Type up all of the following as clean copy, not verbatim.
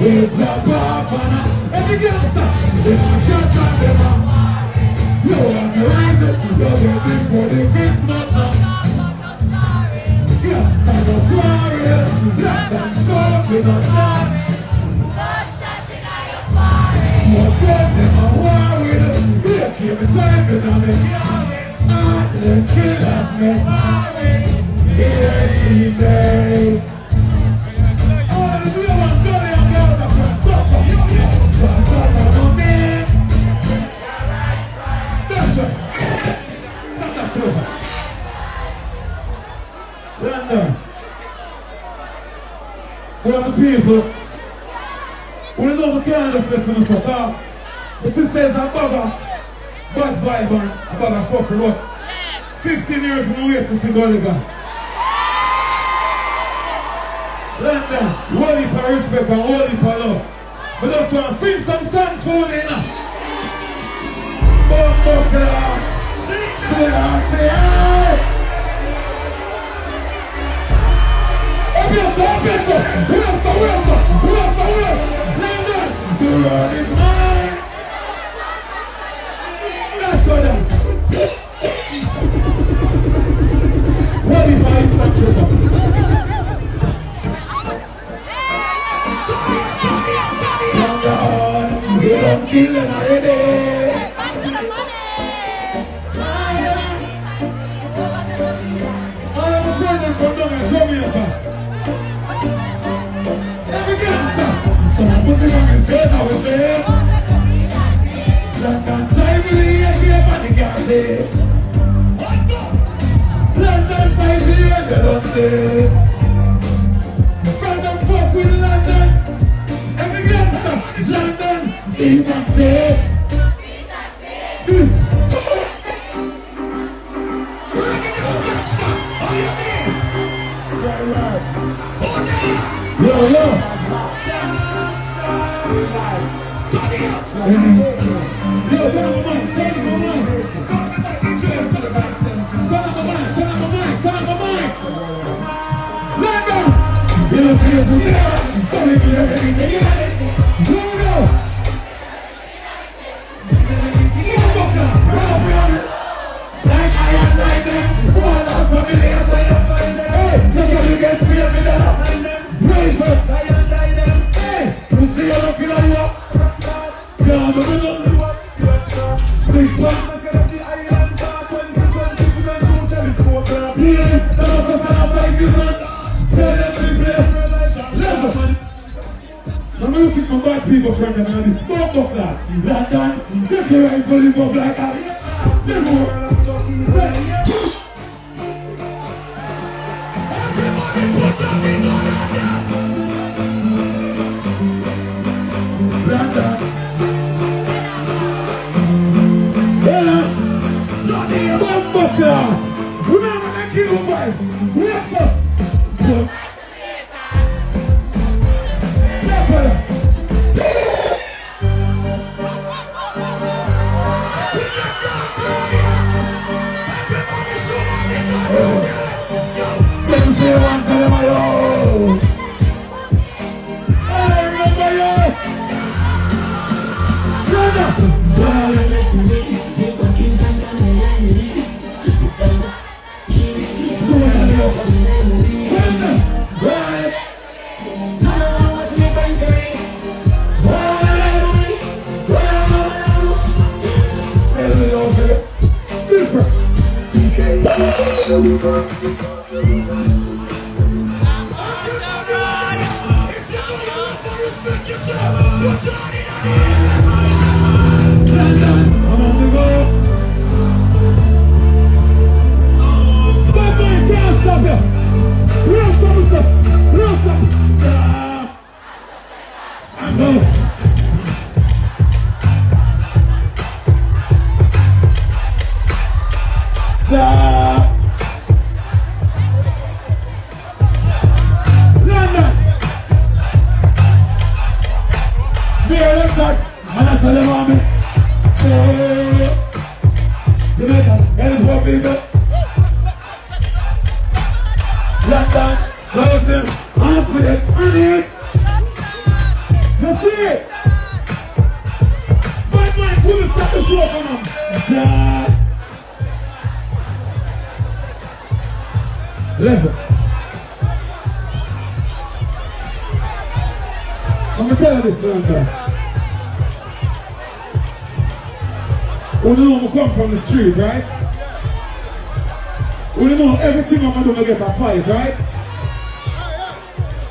It's a papa. Every girl stop. If I shut down the mom, you want to rise up. You're waiting for the Christmas now. Yeah, start a quarrel. Black and short with a knife. More blood than my war with it. Yeah, keep it driving on it. Let's kill us, man. Yeah, easy. London, one of the people who know the kind of stuff in the south. The sister is a bugger, bad vibe and a bugger fuck her up. 15 years in the way to sing Oliver. London, one heap of respect and one heap of love. But just want to sing some songs for you now. Bumbuckler, say aye. The road is mine. That's what I'm. What if I fuck you up? Come on, you don't kill them already. I'm a friend from down at Jamaica. So I'm putting on his head, I was there. Like I'm time with the here, but he can't say. Less than 5 years, they don't say. From the fuck with London. Every gangster, London, he can say. Yo, yo. I'm looking for bad people from the man. It's not of that. London, take your right for live up like that. London. Yeah. Bumbuckler. Remember that kilo vibes. What's up? London, London, I'm for it, honey. That's it. Bad man, who will start the show, come on? Yeah. Level. I'm gonna tell you this, London. We know we come from the street, right? We know everything I'm gonna get a fight, right?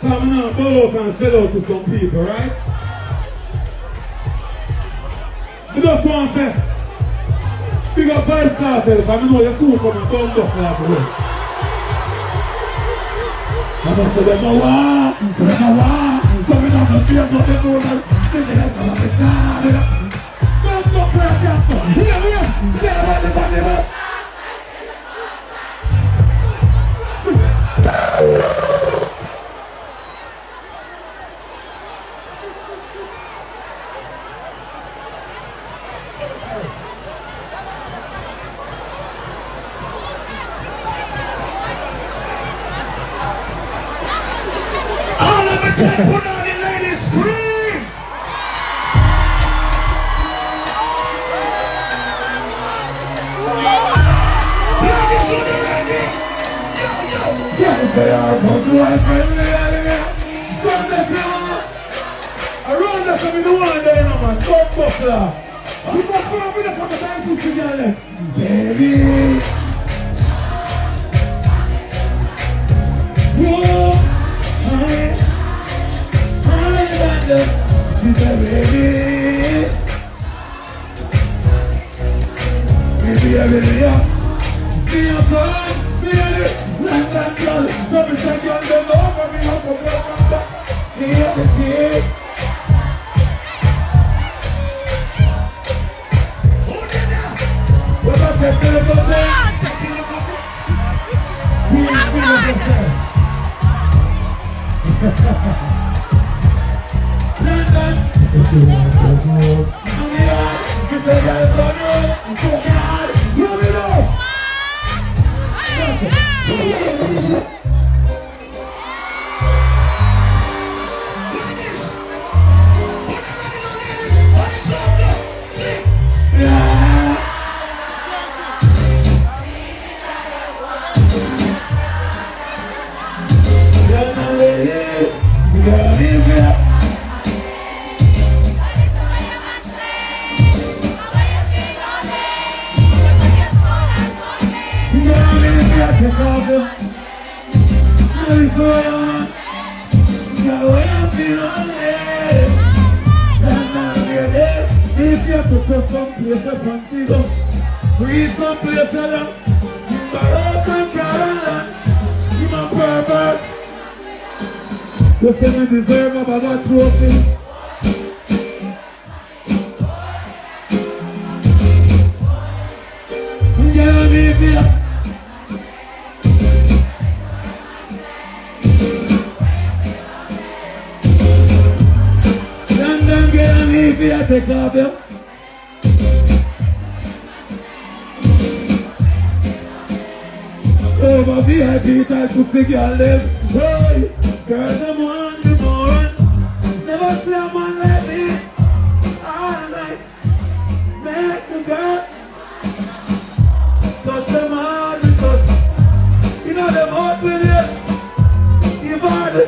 So I'm gonna go out and sell out to some people, right? I just want to say, big up Vice Cartel, because I know you're soon coming down to that way. I just say, there's no war, coming on the field, but they know that they're going to have a time. Don't go for a castle. Here, get the body. Put on the ladies, scream! Ladies, are you ready? Yo! Yes, they are. Come to our friendly area. From the floor. Around us, I'm in the one day, no man. Don't buckler. We must go over the fucking dances together. Baby. Whoa. She said, baby, I really am. See your son, see it, like that girl. Don't be saying you're the love of me, I'm going to come back. Hear the kid. What about that little thing? We ain't feeling yourself. London, if you want to go, I'm here. You say that's so good, I'm so bad. You me know. That's it. Yeah. London ladies, you gotta leave here. Take off him. Really so young. Got away and feel on it. Stand down here there. If you have to trust some place up on Tigo, breathe some place along. Baroque and Caroline. You my pervert. You say me deserve a bag of trophies. Yeah, baby. If you take off him. Over VIP type to see girl live. Hey, girl them want the more. Never see a man like this. All night, make the girl touch them hard because you know them hot with you. You body.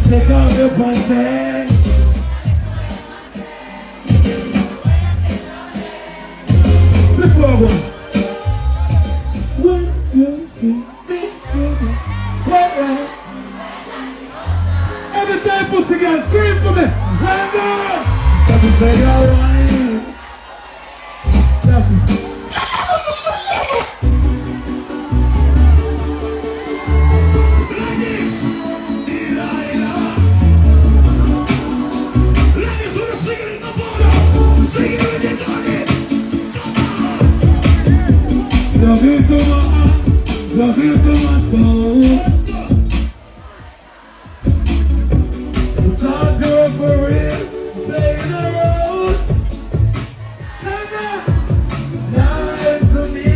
Take off your pants. This one. When you see me, baby, right. Every time pussy girl scream for me. Right now. Something say alright. That's it. Love you to my heart, love you to my soul. Not go for real, playing around. Now it's to me,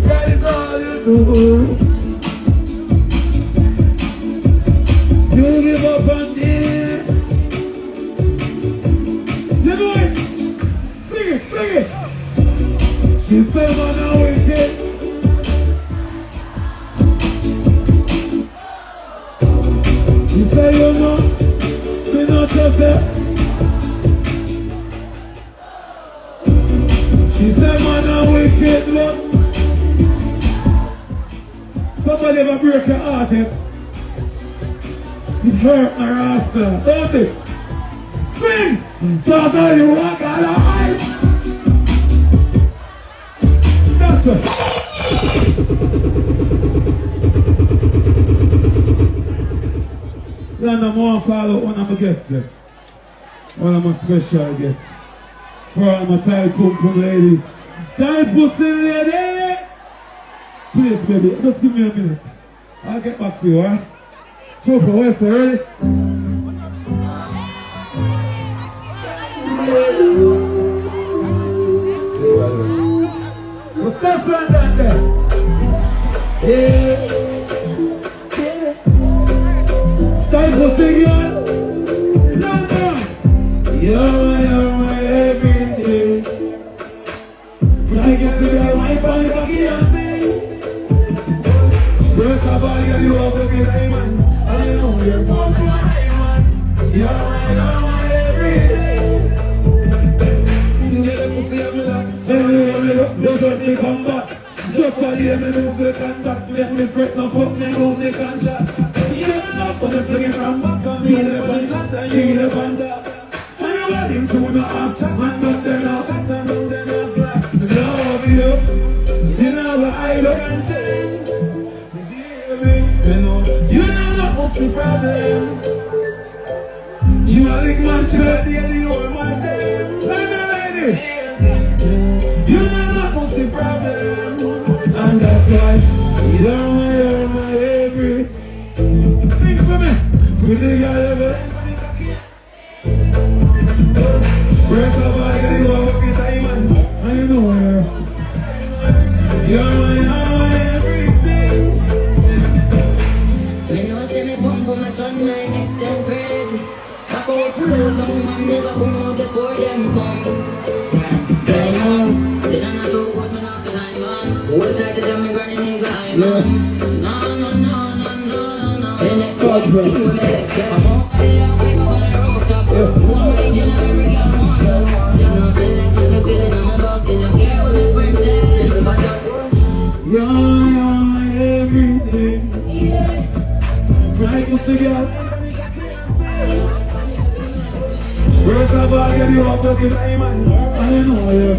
that is all you do. You give up on this. You know it. Sing it, sing it. She said, man, now wicked. You say you know, me not just there. She said, man, now wicked, look. Somebody ever break your heart, eh? It hurt my rasta, don't it? Swing! That's all you want, got a eyes! That's it! Then I'm going to call out one of my guests there. One of my special guests. For all my Thai Pum Pum ladies. Thai Pussy lady! Please, baby, just give me a minute. I'll get back to you, alright? Chopper, where's the ready? What's that plan down there? Yeah. Time for singing. London. You're my everything. I get to get my body back here and sing. First of all, you have to be diamond. I know you're born for a diamond. You're my everything. You get a pussy and me like, say me up, just let me come back. Just for the me lose the contact. Let me fret, no fuck me, lose the contract. You never know, but I'm flicking from back. You never on that, and you never on that. And you're wedding to the arch, and don't tell no shot, and don't tell no slack. Love you, you know what I don't change. You know that pussy problem. You are the man shirt, the old man them. Lady. You know that pussy problem. And that's why you're my everything. Sing for me. With the guy ever. First of all, you are with the diamond. I know you're my everything. Me know say me bum for my son like next them crazy. Back out pull out long man never come out before them come. Diamond, then I'm not so good man after diamond. Hold tight to them me granny nigga I man. No. Then it goes see me like that. I'm up there I wake up on the rooftop. One region of every girl want you. You know feel like you feeling on my back. You don't care what my friends say. It's about your You're my everything. Right, Mr. Girl. First of all, get you up to the diamond. I know you.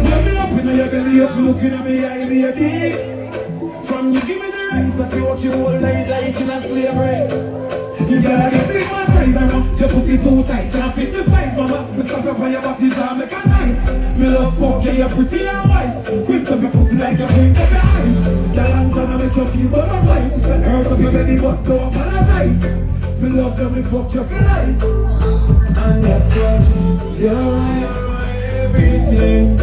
Let me up in your belly, up looking at me, I be a dick. From you give me the rights, I feel what you hold like in a slavery. You gotta get big man eyes, I want your pussy too tight. Can't fit the size, mama. Me stop up on your body, jam, make a nice. Me love fuck, yeah, you're pretty and white. Quick up your pussy like you quick up your eyes. The lantern make you feel butterflies. She said, hurt up your belly, but don't apologize. Me love them, me fuck you feel like. And that's why you're my everything.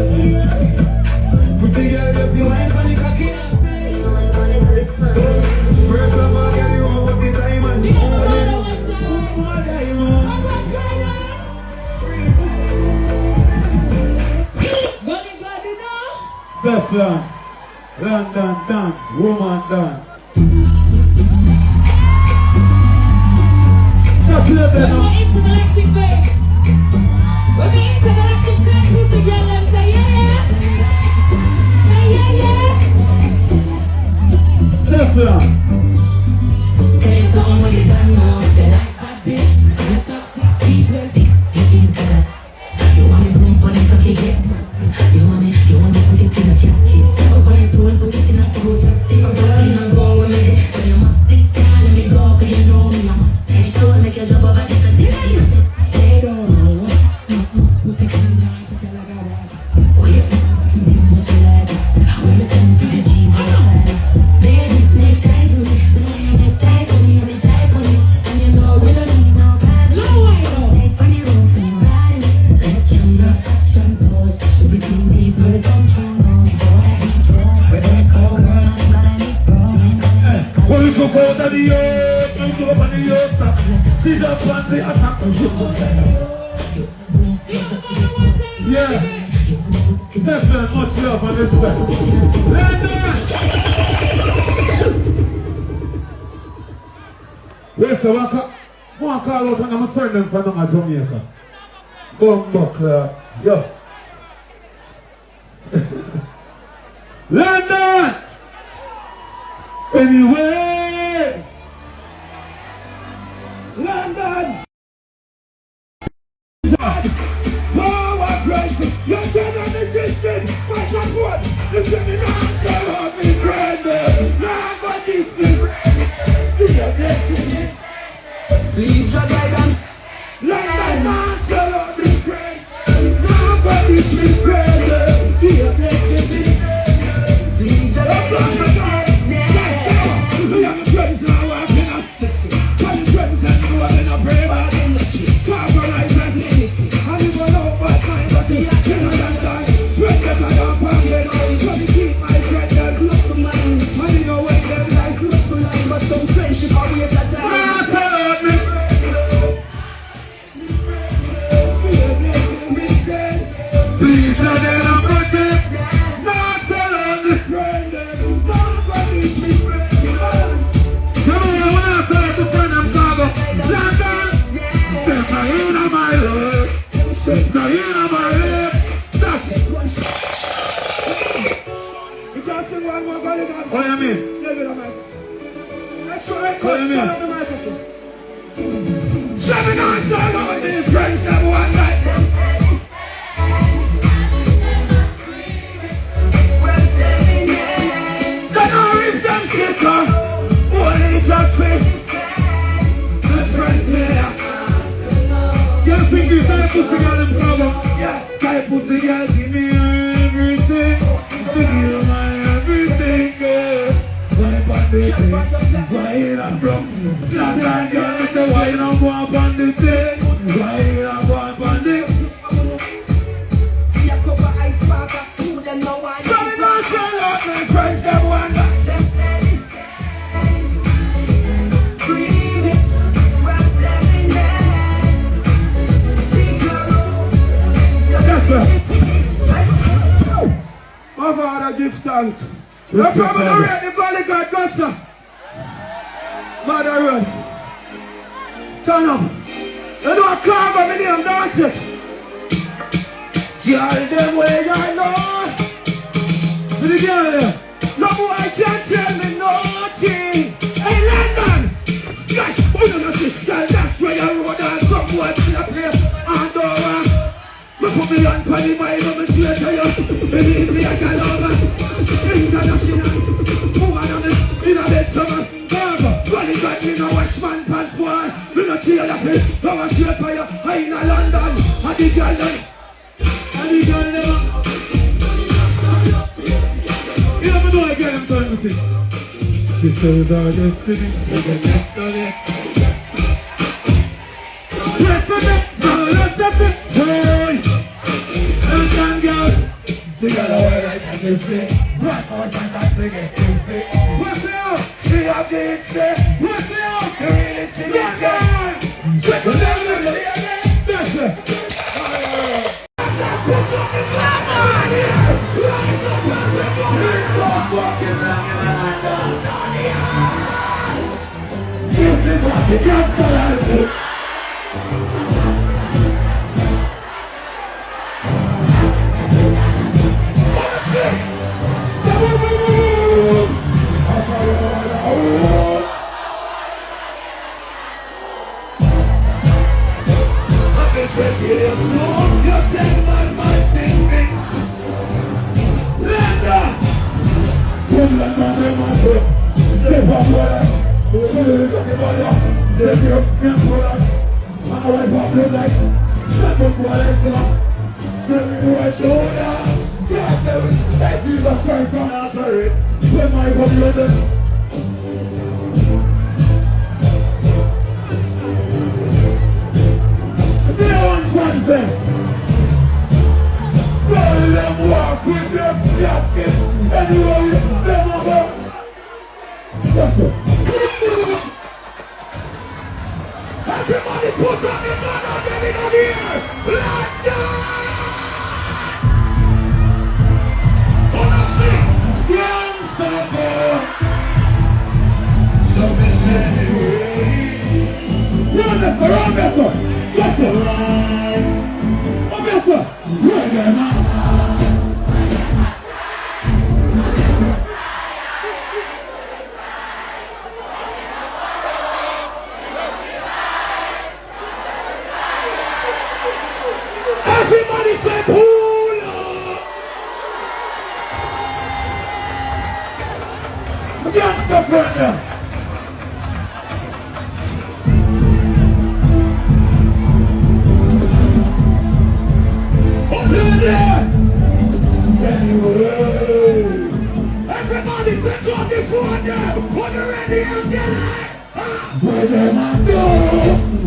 Pretty girl, if you ain't funny, cocky and sing. First of all, get you over the diamond. Step down, London down, woman down. Chocolate When we into the electric place, when we into the electric place, who's the girl and say yeah? Say yeah. Step down. Tell you something what you done now. They like bad bitch. You toxic people. You into that. You want me boom on it, okay, yeah. You want me put it in a casket. Tell me what you do and put it in a school. Stick up and go with me. When you must stick down, let me go, cause you know me, I'm a fish. Don't make your job of a different city. They don't know. Put it in the eye, put it like a look up out of the earth, look up on the earth. She just wants the attack. Yeah. Definitely much love and respect. London! Where's the waka? I want to call out and I'm friend them from Jamaica. Bumbuck, yo. London! Anyway! London! Power Christ! You're dead on the distance! What's the point? You tell me now, tell her me friend! Now, but this is friend! Please, your guidance! London, now, tell her me friend! Now, but this is friend! Be a blessing! Please, your guidance! We have a friends now, I've been up. One friends and you have been a brave heart in the shit. Carbonize and ministry. And you go know what time, but you can't die. Friends that I don't forget. So we keep my friends that look to mine. And you know when them life look to line, but some friendship always a die. Please let them protect. Not tell on the friend. Nobody's me friend. What do you mean? That's what I call you. Seven on song with the friends that one night. Don't know if them kids are only just with the friends here. You think this type pussy girl is problem? Yeah. Type pussy girl give me everything. Give you my everything, girl. Why on the thing? Why in a broke? Slap and girl, me say why not go up on the thing? Why not go up on the thing? We a cover ice water, two them no one. So we gon' sell out my friends, them one night. Them say the same. Breathe it, rap 7 days. Sing your road. Yes, sir. Mavado give thanks. You're probably ready, the valley God Gusta. Mother Road. Turn up. You do a carve on the name, dance it. Girl, them way I know. To the girl there. No boy can tell me nothing. Hey, London. Gosh, oh no, no, see. Girl, that's where you road and some boy still a play. And over. You put me on for the mind of me swear to you. Believe me, I can love her. International. Woman on me, in a bed summer. Running back me no wash man pants boy. Me no tear the face. No one straight for you. I in a London. And the girl done. And the girl never. You never know I get him time to sing. She says our destiny. She's the next on it. Press for me. No, that's it. Hey. London girl. She got a way like I can see. What more than that to get to see? What's it up? She have the instinct. What's it up? You really see the instinct. Sweat to them, let me see again. That's it. Put up the flag on here. Rise up and we're going. Walking around in the hand. This is what you got for us. Anyway, Run this, run this one. Yes, sir. Oh, yes, sir. Right there, man. Everybody say pull up. Look at stuff right now. Everybody pick up the phone now. On the radio, get it. Where them on go?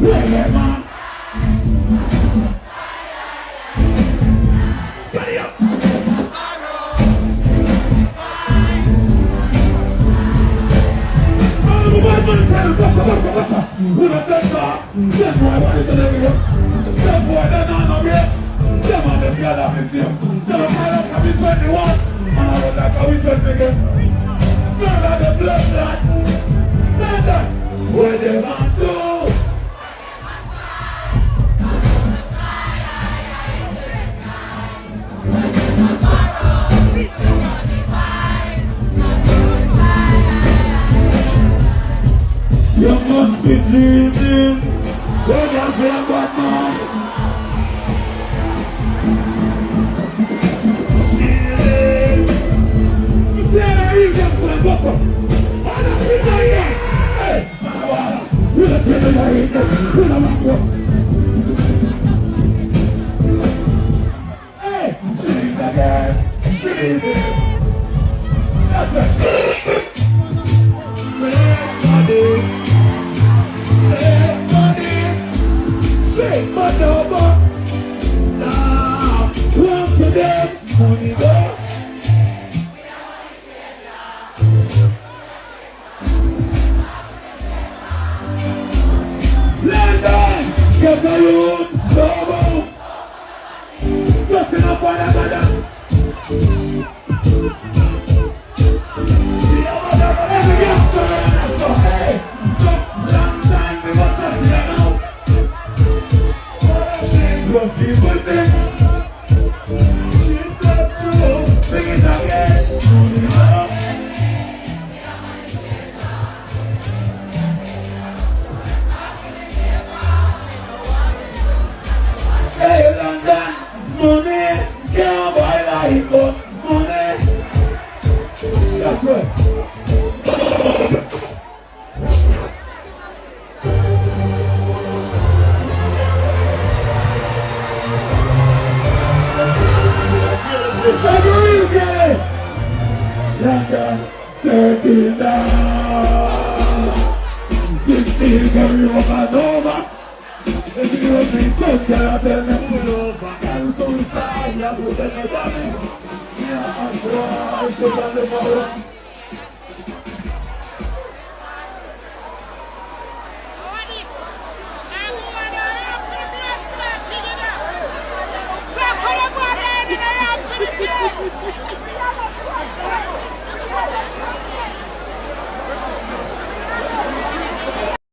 Where them on? Get it up. Who the best are? Them boy want to tell you. Them boy they not no great. Them on the girl that miss you. Them boy that can be 21. And I would like how we said again. None of the blood that. None that. Where they want to? You must be dreaming. Where you feel bad man? You see the region for the buffer. All the people here. Hey, Mavado. You the people that eat them. You the buffer. Hey, dream again. Dreaming. That's it. Say, but over. Now, Come to them. Money go. London, get the youth, double. Just enough for the madam. Every youngster around us go, hey, long time we got just here now. Love people sing, sing it again. Hey, London, money can't buy life, but money. That's right. London, 13 down. 16 carry over and over. If you don't think so, get up and pull over. I'm so sorry, I'm going to the dummy. Yeah, I'm sure I'm so